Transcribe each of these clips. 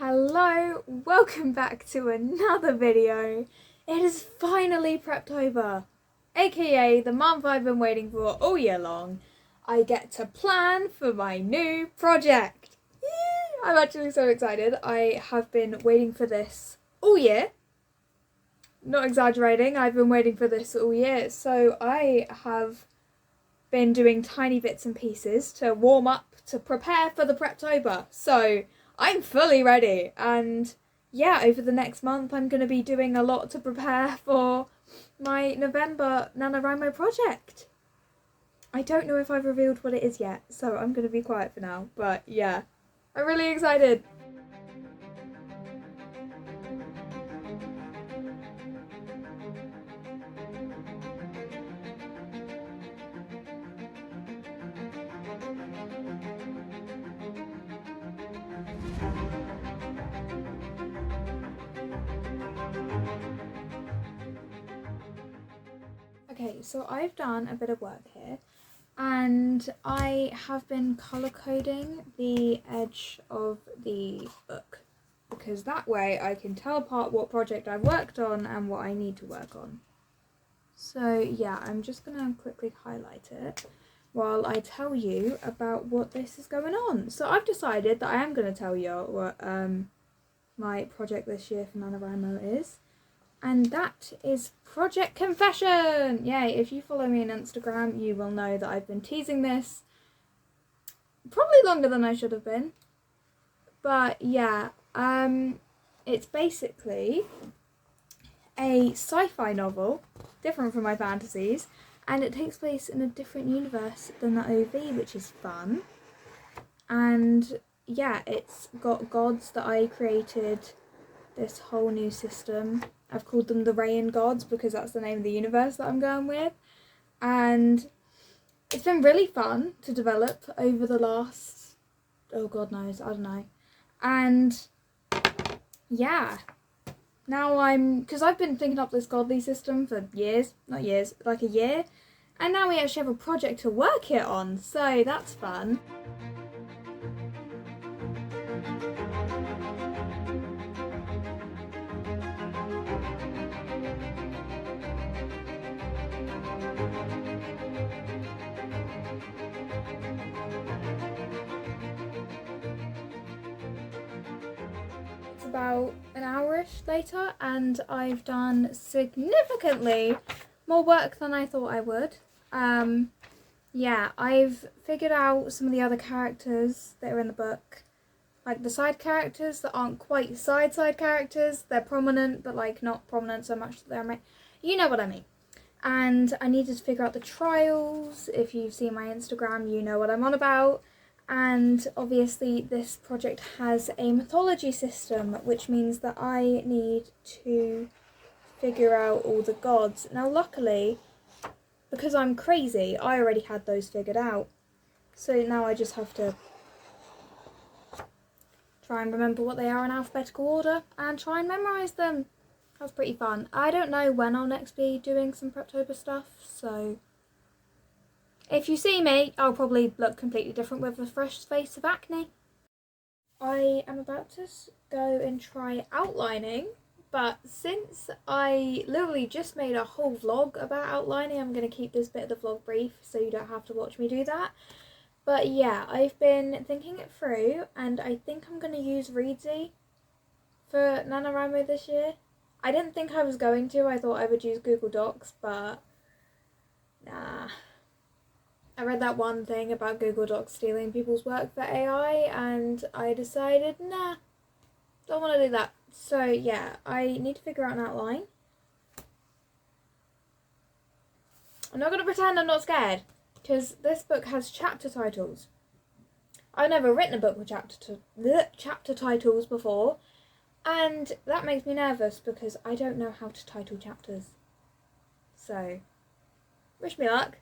Hello, welcome back to another video. It is finally Preptober, aka the month I've been waiting for all year long. I get to plan for my new project. Yay! I'm actually so excited. I have been waiting for this all year. Not exaggerating, I've been waiting for this all year. So I have been doing tiny bits and pieces to warm up, to prepare for the Preptober. So I'm fully ready, and yeah, over the next month I'm going to be doing a lot to prepare for my November NaNoWriMo project. I don't know if I've revealed what it is yet, so I'm going to be quiet for now, but yeah, I'm really excited. Okay, so I've done a bit of work here, and I have been colour coding the edge of the book, because that way I can tell apart what project I've worked on and what I need to work on. So yeah, I'm just going to quickly highlight it while I tell you about what this is going on. So I've decided that I am going to tell you what my project this year for NaNoWriMo is. And that is Project Confession! Yay, if you follow me on Instagram, you will know that I've been teasing this probably longer than I should have been. But yeah, it's basically a sci-fi novel, different from my fantasies, and it takes place in a different universe than the OV, which is fun. And yeah, it's got gods that I created, this whole new system. I've called them the Rain gods because that's the name of the universe that I'm going with. And it's been really fun to develop over the last, oh god knows, I don't know. And yeah, now because I've been thinking up this godly system for years, not years, like a year. And now we actually have a project to work it on, so that's fun. About an hour-ish later, and I've done significantly more work than I thought I would. Yeah, I've figured out some of the other characters that are in the book, like the side characters that aren't quite side characters. They're prominent, but like not prominent so much that they're, you know what I mean. And I needed to figure out the trials. If you've seen my Instagram, you know what I'm on about. And obviously this project has a mythology system, which means that I need to figure out all the gods. Now luckily, because I'm crazy, I already had those figured out. So now I just have to try and remember what they are in alphabetical order and try and memorise them. That's pretty fun. I don't know when I'll next be doing some Preptober stuff, so if you see me, I'll probably look completely different with a fresh face of acne. I am about to go and try outlining, but since I literally just made a whole vlog about outlining, I'm going to keep this bit of the vlog brief so you don't have to watch me do that. But yeah, I've been thinking it through, and I think I'm going to use Readsy for NaNoWriMo this year. I didn't think I was going to. I thought I would use Google Docs, but nah. I read that one thing about Google Docs stealing people's work for AI, and I decided, nah, don't want to do that. So yeah, I need to figure out an outline. I'm not going to pretend I'm not scared, because this book has chapter titles. I've never written a book with chapter titles before, and that makes me nervous because I don't know how to title chapters. So, wish me luck.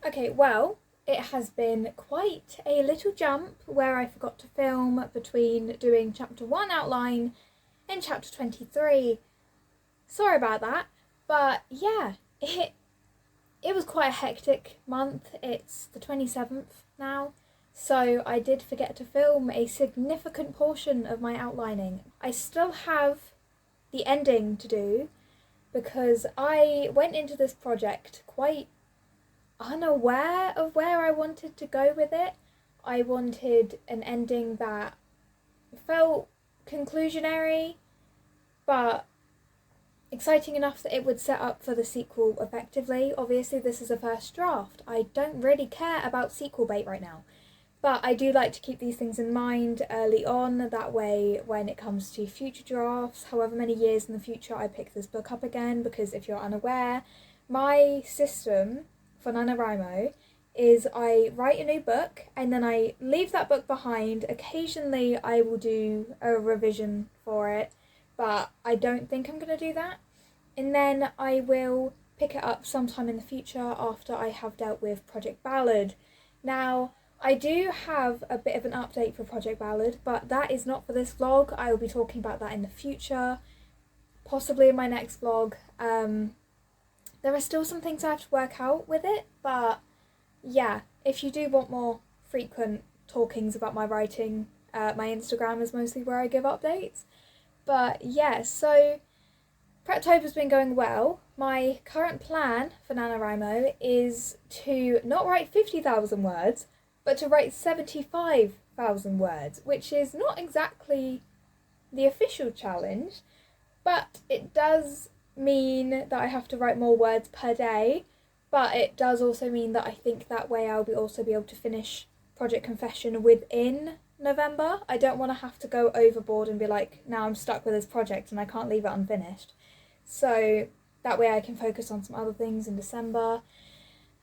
Okay, well, it has been quite a little jump where I forgot to film between doing chapter 1 outline and chapter 23. Sorry about that, but yeah, it was quite a hectic month. It's the 27th now, so I did forget to film a significant portion of my outlining. I still have the ending to do because I went into this project quite unaware of where I wanted to go with it. I wanted an ending that felt conclusionary, but exciting enough that it would set up for the sequel effectively. Obviously, this is a first draft. I don't really care about sequel bait right now, but I do like to keep these things in mind early on. That way, when it comes to future drafts, however many years in the future, I pick this book up again, because if you're unaware, my system for NaNoWriMo is I write a new book and then I leave that book behind. Occasionally I will do a revision for it, but I don't think I'm going to do that. And then I will pick it up sometime in the future after I have dealt with Project Ballad. Now, I do have a bit of an update for Project Ballad, but that is not for this vlog. I will be talking about that in the future, possibly in my next vlog. There are still some things I have to work out with it, but yeah, if you do want more frequent talkings about my writing, my Instagram is mostly where I give updates. But yeah, so Preptober's been going well. My current plan for NaNoWriMo is to not write 50,000 words, but to write 75,000 words, which is not exactly the official challenge, but it does mean that I have to write more words per day, but it does also mean that I think that way I'll also be able to finish Project Confession within November. I don't want to have to go overboard and be like, now I'm stuck with this project and I can't leave it unfinished. So that way I can focus on some other things in December.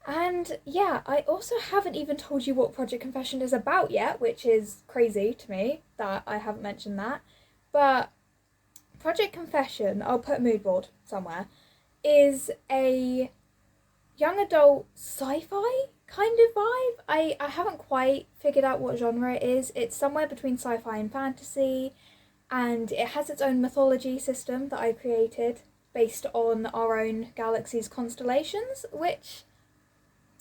And yeah, I also haven't even told you what Project Confession is about yet, which is crazy to me that I haven't mentioned that. But Project Confession, I'll put a mood board somewhere, is a young adult sci-fi kind of vibe. I haven't quite figured out what genre it is. It's somewhere between sci-fi and fantasy, and it has its own mythology system that I created based on our own galaxy's constellations, which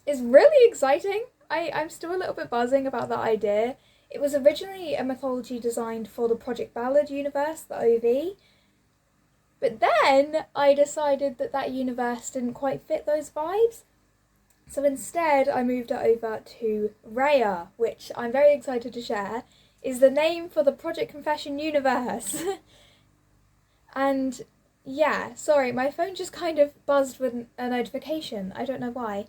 is really exciting. I'm still a little bit buzzing about that idea. It was originally a mythology designed for the Project Ballad universe, the OV, but then I decided that that universe didn't quite fit those vibes. So instead I moved it over to Rhea, which I'm very excited to share, is the name for the Project Confession universe. And yeah, sorry, my phone just kind of buzzed with a notification. I don't know why.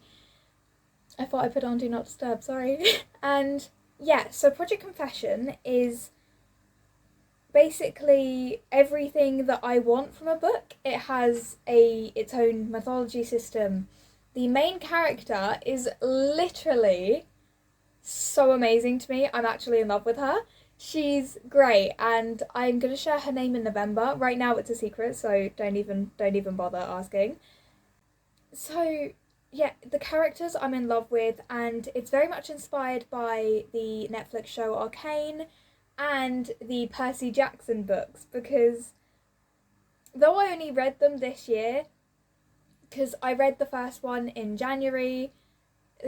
I thought I put on Do Not Disturb, sorry. And yeah, so Project Confession is basically everything that I want from a book. It has its own mythology system. The main character is literally so amazing to me. I'm actually in love with her. She's great, and I'm going to share her name in November. Right now it's a secret, so don't even bother asking. So yeah, the characters I'm in love with, and it's very much inspired by the Netflix show Arcane and the Percy Jackson books, because though I only read them this year, because I read the first one in January,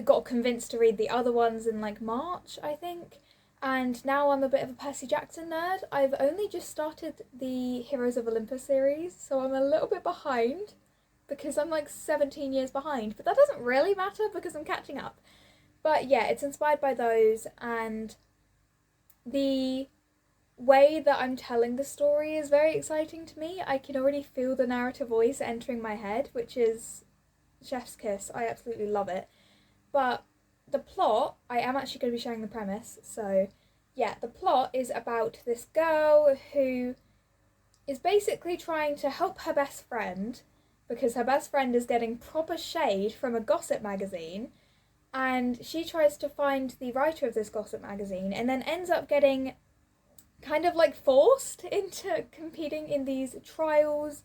got convinced to read the other ones in like March, I think, and now I'm a bit of a Percy Jackson nerd. I've only just started the Heroes of Olympus series, so I'm a little bit behind because I'm like 17 years behind, but that doesn't really matter because I'm catching up. But yeah, it's inspired by those, and the way that I'm telling the story is very exciting to me. I can already feel the narrative voice entering my head, which is chef's kiss. I absolutely love it. But the plot, I am actually going to be sharing the premise. So yeah, the plot is about this girl who is basically trying to help her best friend because her best friend is getting proper shade from a gossip magazine, and she tries to find the writer of this gossip magazine and then ends up getting kind of like forced into competing in these trials,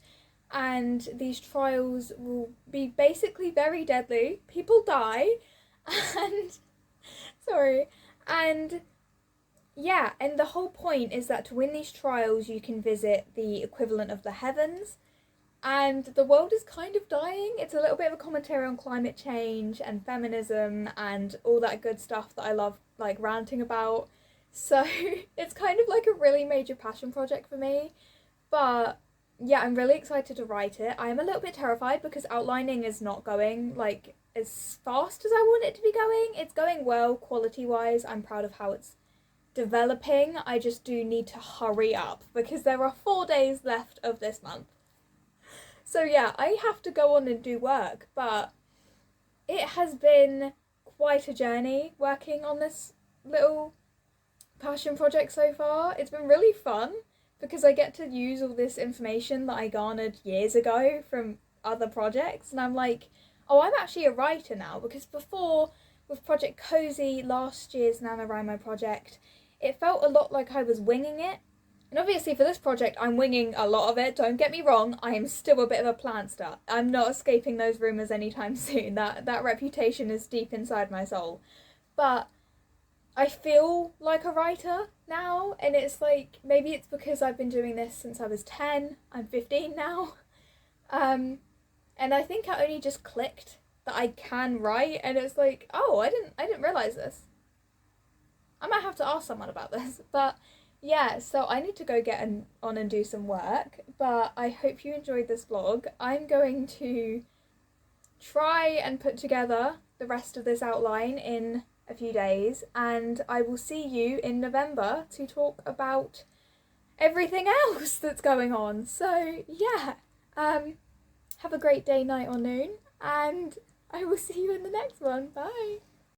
and these trials will be basically very deadly. People die, and sorry, and yeah, and the whole point is that to win these trials you can visit the equivalent of the heavens, and the world is kind of dying. It's a little bit of a commentary on climate change and feminism and all that good stuff that I love like ranting about. So it's kind of like a really major passion project for me. But yeah, I'm really excited to write it. I am a little bit terrified because outlining is not going like as fast as I want it to be going. It's going well quality wise. I'm proud of how it's developing. I just do need to hurry up because there are 4 days left of this month. So yeah, I have to go on and do work, but it has been quite a journey working on this little passion project so far. It's been really fun because I get to use all this information that I garnered years ago from other projects, and I'm like, oh, I'm actually a writer now, because before with Project Cozy, last year's NaNoWriMo project, it felt a lot like I was winging it. And obviously for this project, I'm winging a lot of it, don't get me wrong, I am still a bit of a plantster. I'm not escaping those rumours anytime soon, that reputation is deep inside my soul. But I feel like a writer now, and it's like, maybe it's because I've been doing this since I was 10, I'm 15 now. And I think I only just clicked that I can write, and it's like, oh, I didn't realise this. I might have to ask someone about this, but yeah, so I need to go get on and do some work, but I hope you enjoyed this vlog. I'm going to try and put together the rest of this outline in a few days, and I will see you in November to talk about everything else that's going on. So yeah, have a great day, night or noon, and I will see you in the next one. Bye!